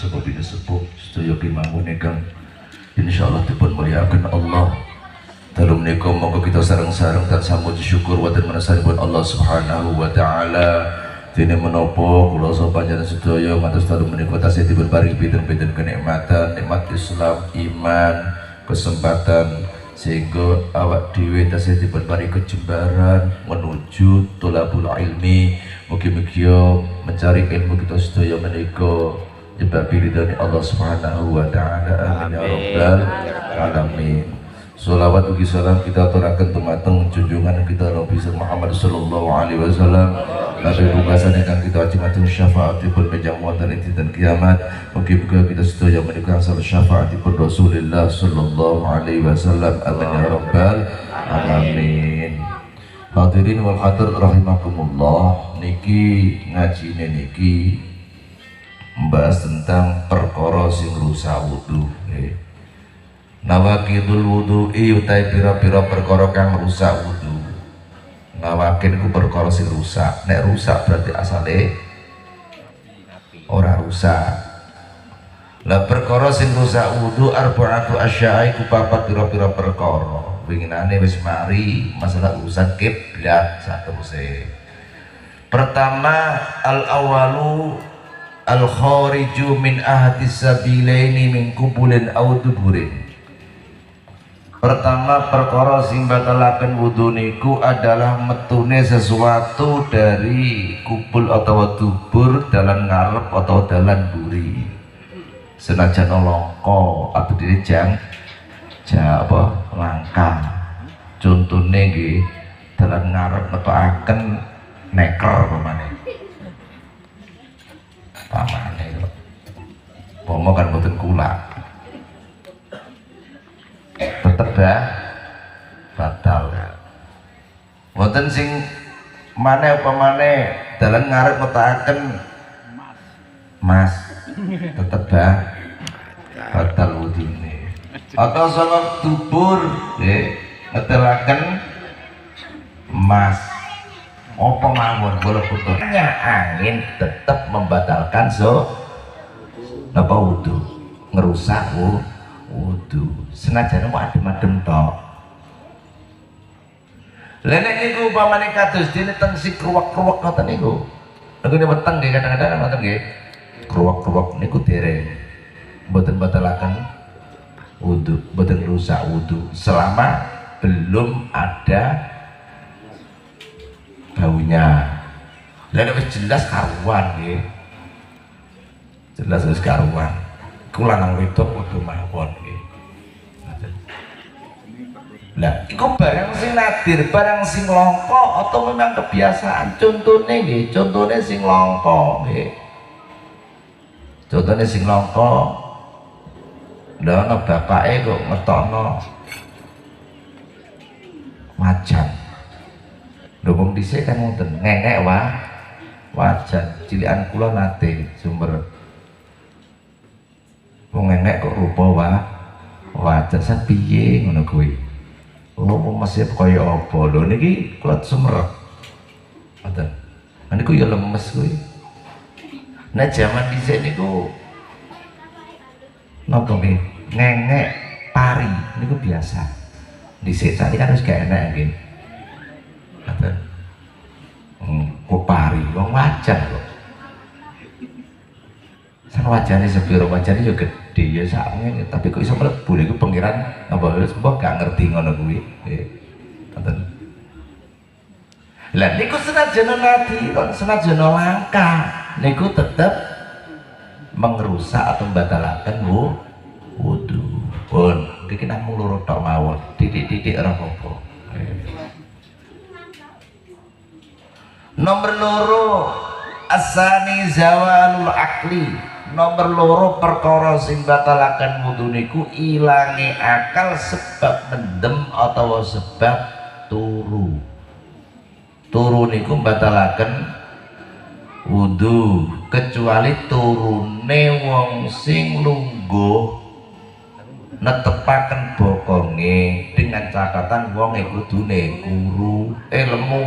sebab ini sepuh sedaya pimangun ingkang insyaallah dipun mulyakaken Allah. Dalu menika monggo kita sareng-sareng tansah muji syukur wonten menasanipun Allah Subhanahu wa taala. Dene menapa kula saha panjenengan sedaya ngantos dalu menika tasih dipun paringi pinten-pinten kenikmatan, nikmat Islam, iman, kesempatan sehingga awak dhewe tasih dipun paringi kejembaran menuju thalabul ilmi. Mugi-mugi mencari ilmu kita sedaya menika nyebabi ridhani Allah Subhanahu wa taala. Amin ya rabbal alamin. Sholawat ugi salam kita aturaken dumateng junjungan kita Nabi Muhammad sallallahu alaihi wasallam. Nabi pungkasan ingkang kita ajimatun syafaatipun menjang wonten ing dinten kiamat. Mugi-mugi kita sedaya menika angsal syafaatipun Rasulullah sallallahu alaihi wasallam. Amin ya rabbal alamin. Hadirin wal hadir rahimakumullah, niki ngajine niki membahas tentang perkara sing rusak wudu. Nawakidul wudu'i utai pira-pira perkara kang rusak wudu. Nawakid ku perkara sing rusak. Nek rusak berarti asale ora rusak. Lah perkara sing rusak wudu arba'atu asya'i ku papat pira-pira perkara. Winginane wis mari masalah urusan kiblat sateruse. Pertama al-awalu al-khariju min ahadis sabilaini min kubulin aw duburin. Pertama perkara sing batalaken wudu niku adalah metune sesuatu dari kubul atau dubur, dalan ngarep atau dalan buri. Senajan longko atau direjang apa langkah. Contone nggih dalan ngarep metokaken neker pamane. Pamane. Pomo kan boten kula. Tetep batal. Wonten sing maneh upamane dalan ngarep metokaken mas, tetep batal wudune. Atau sama dubur nggih metelaken mas. Apa mawon bola putus. Angin tetap membatalkan napa wudu, ngerusak wudu. Senajan mau adem-adem tok. Lah nek niku upamane kados dene teng sik kruwak-kruwak ngoten niku. Niku weteng nggih kadang-kadang ngoten nggih. Kruwak-kruwak niku dereng mboten batalaken wudu, mboten rusak wudu selama belum ada baunya. Lah nek wis jelas karuan nggih. Jelas wis karuan. Kula nang wedok kudu mawon nggih. Lah iku barang sing nadir, barang sing langka atau memang kebiasaan. Contone nggih, contone sing langka nggih. Contone sing langka. Lah ana bapake kok ngetokno wajan. Lho wong dhisik kan ngoten, ngengek wajan. Cilikan kula nate sumber. Wong ngengek kok rupa wajan sak piye ngono kuwi. Lho masih kaya apa lho niki kula sumerep. Ngoten. Niku ya lemes kuwi. Nah jaman dhisik niku napa nggih? Ngengek pari niku biasa. Dhisik sakniki kan wis gak enak nggih. Ngoten. Kok pari wong wajan kok. San wajane sepiro, wajane yo gede ya sakne, tapi kok iso mlebu niku pengiran apa wis mbok gak ngerti ngono kuwi. Ngoten. Lah niku senajan nadi, senajan langka, niku tetep mengrusak atau membatalkan wudu. Pun iki namung loro tok mawon, titik-titik ora apa-apa. Nomor loro asani zawalul akli. Nomor loro perkara sing batalaken wudu niku ilange akal sebab mendem atau sebab turu. Turu niku batalaken wudu kecuali turune wong sing lungguh netepaken bokonge dengan catatan wong kudune kuru lemu.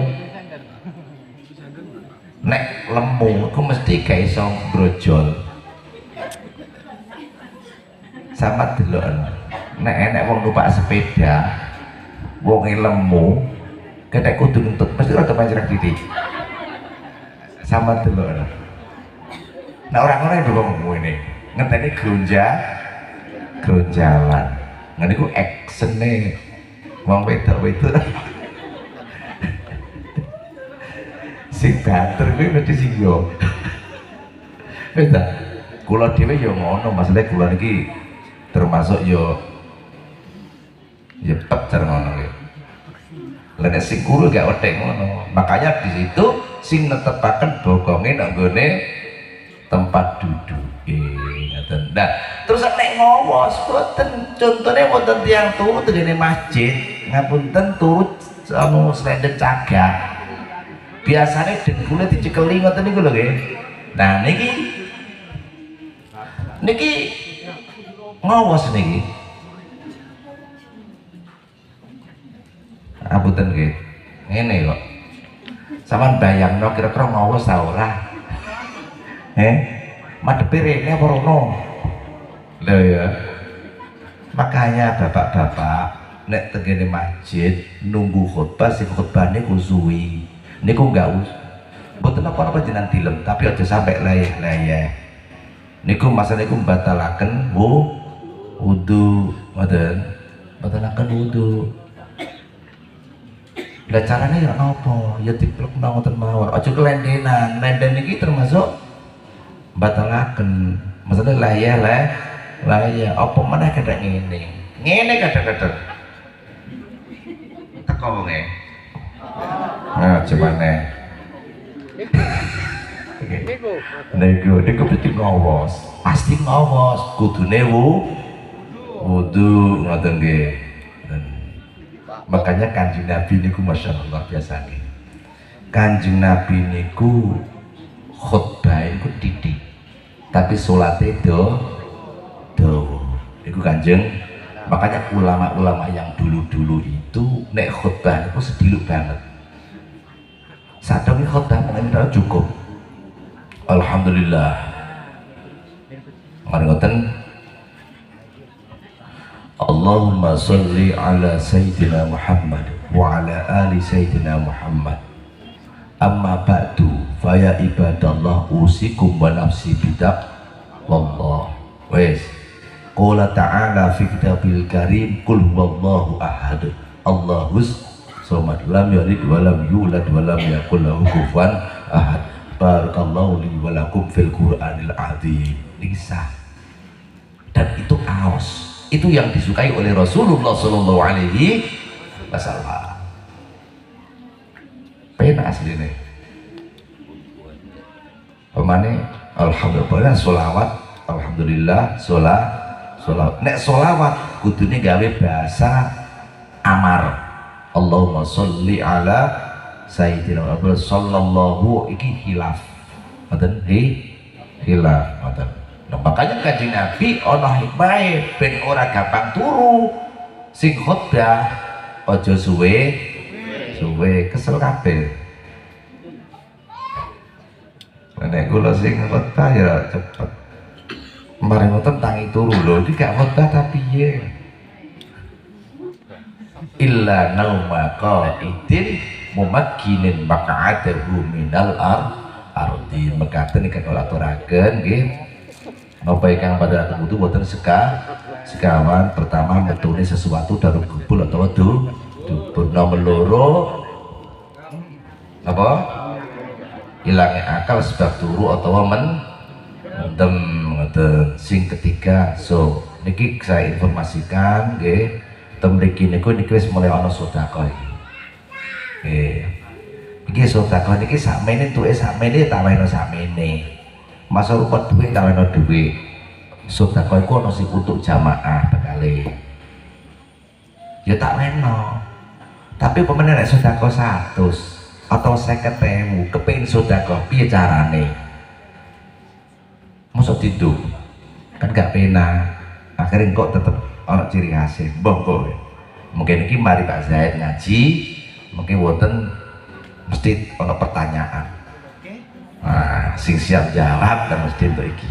Nek lemu ku mesti gak iso brojol. sama delok nek enek wong numpak sepeda wong lemu ketek kudu nuntut mesti rada pancrek titik sama delok nah orang-orang yang ngomong ini ngenteni gronjalan ngene iku actione wong wedok-wedok sing banter kuwi mesti sing yo wis ta kula dhewe yo ngono masalah kula niki termasuk yo pecer ngono kuwi lha nek sing kulo gak wedek ngono makanya di situ sing netepaken bokonge nang nggone tempat duduk ngoten. Nah, terus nek ngowos boten contone wonten tiyang turu tengene masjid ngapunten turut anu slendeng cagak. Biasane dengkule dicekeli ngoten niku lho nggih. Nah niki ngowos niki. Apunten nggih. Ngene kok. Sampeyan bayangno kira-kira ngowos ta ora? Madepe rene apa rono? Lho ya. Makanya bapak-bapak nek tengene masjid nunggu khutbah sing khutbahne kusuwi. Niku enggak mboten apa-apa jenengan dilem, tapi aja sampai layeh-layeh. Niku masalah niku batalaken wudu, ngoten. Batalaken wudu. Lah carane ya napa? Ya diplekno ngoten mawon. Aja kelendenan. Lenden iki termasuk batalaken. Maksudnya layeh apa meneh kadang ngene kadang-kadang teko wonge nah cemane niku pasti ngowos kudune wudu ngoten nggih. Makanya Kanjeng Nabi niku masyaallah biasa nggih. Kanjeng Nabi niku khutbah niku titik tapi salate do iku Kanjeng. Makanya ulama-ulama yang dulu-dulu itu nek khutbah itu sediluk banget. Sadami khutbah mungkin cukup. Alhamdulillah. Ngoten. Allahumma sholli ala sayyidina Muhammad wa ala ali sayyidina Muhammad. Amma ba'du fa ya ibadallah usikum wa nafsi bitaqwallah. Wes. Qala ta'ala fi kitabil karim qul huwallahu ahad Allahus samad lam yalid wa lam yulad wa lam yakul lahu kufuwan ahad. Barakallahu li wa lakum fil Qur'anil azim. Nisa. Dan itu aos. Itu yang disukai oleh Rasulullah sallallahu alaihi wasallam. Pena asline. Pemane alhamdulillah sholawat, alhamdulillah sholawat. Nek sholawat kudune gawe bahasa amar. Allahumma sholli ala sayyidina Muhammad sallallahu iki hilaf. Ngoten hilaf ngoten. Nah, makanya Kanjeng Nabi ana hikmahe ben ora gampang turu. Sing khutbah aja suwe kesel kabeh. Nek kula sing khutbah ya cepet. Kemarin ngoten tangi turu lho, iki gak khotbah tapi piye? Illa nauma qaidin mumakkinin maq'adahu minal ardi. Mekaten iki kula aturaken nggih. Napa ingkang pada wudu boten sekawan pertama metune sesuatu dalam kubul atau dubur. Nomor loro apa? Ilangnya akal sebab turu atau mendem ngoten. Sing ketiga niki saya informasikan nggih temriki niku wis mulai ana sedekah iki. Nggih. Iki sedekah niki sakmene tuke sakmene taweno sakmene. Masa rupet duit taweno duit. Sedekah iku ana sing untuk jamaah bekale. Ya tak weno. Tapi pemene nek sedekah 100 atau 50.000 kepengin sedekah piye carane? Masuk tidur kan gak pena akhirnya kok tetep ada ciri khasnya mbok mungkin ini mari Pak Zaid ngaji mungkin wonten mesti ada pertanyaan nah sing siap jawab dan mesti untuk iki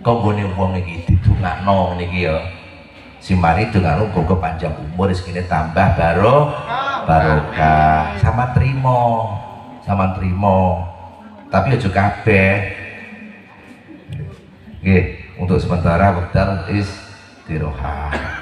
konggone wong iki didongakno ngene iki ya si mari dongakno uga panjang umur rezekine tambah barokah sama trimo tapi aja kabeh nggih untuk sementara wekdal istirahat